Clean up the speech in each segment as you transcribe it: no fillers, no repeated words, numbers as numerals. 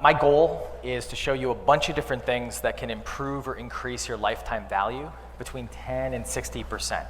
My goal is to show you a bunch of different things that can improve or increase your lifetime value between 10 and 60%.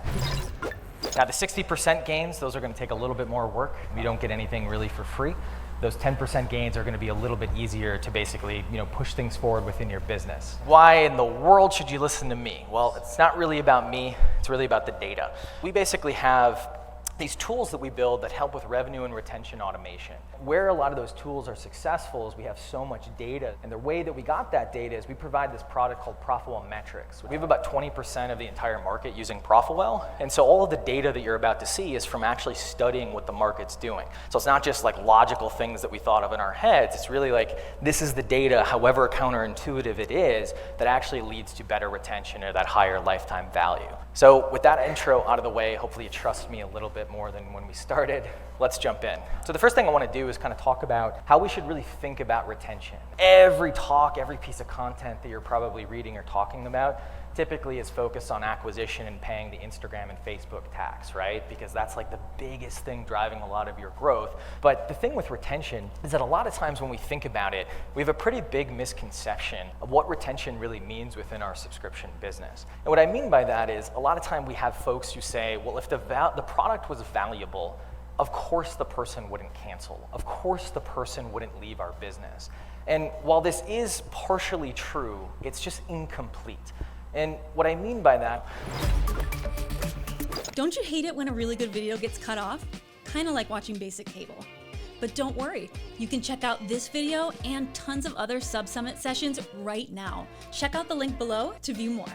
Now the 60% gains, those are going to take a little bit more work. You don't get anything really for free. Those 10% gains are going to be a little bit easier to basically, push things forward within your business. Why in the world should you listen to me? Well, it's not really about me, it's really about the data. We basically have these tools that we build that help with revenue and retention automation. Where a lot of those tools are successful is we have so much data, and the way that we got that data is we provide this product called Profitwell Metrics. We have about 20% of the entire market using Profitwell, and so all of the data that you're about to see is from actually studying what the market's doing. So it's not just like logical things that we thought of in our heads, it's really like this is the data, however counterintuitive it is, that actually leads to better retention or that higher lifetime value. So with that intro out of the way, hopefully you trust me a little bit more than when we started. Let's jump in. So the first thing I want to do is kind of talk about how we should really think about retention. Every talk, every piece of content that you're probably reading or talking about typically is focused on acquisition and paying the Instagram and Facebook tax, right? Because that's like the biggest thing driving a lot of your growth. But the thing with retention is that a lot of times when we think about it, we have a pretty big misconception of what retention really means within our subscription business. And what I mean by that is a lot of time we have folks who say, well, if the product was valuable, of course the person wouldn't cancel. Of course the person wouldn't leave our business. And while this is partially true, it's just incomplete. And what I mean by that... Don't you hate it when a really good video gets cut off? Kind of like watching basic cable. But don't worry, you can check out this video and tons of other SubSummit sessions right now. Check out the link below to view more.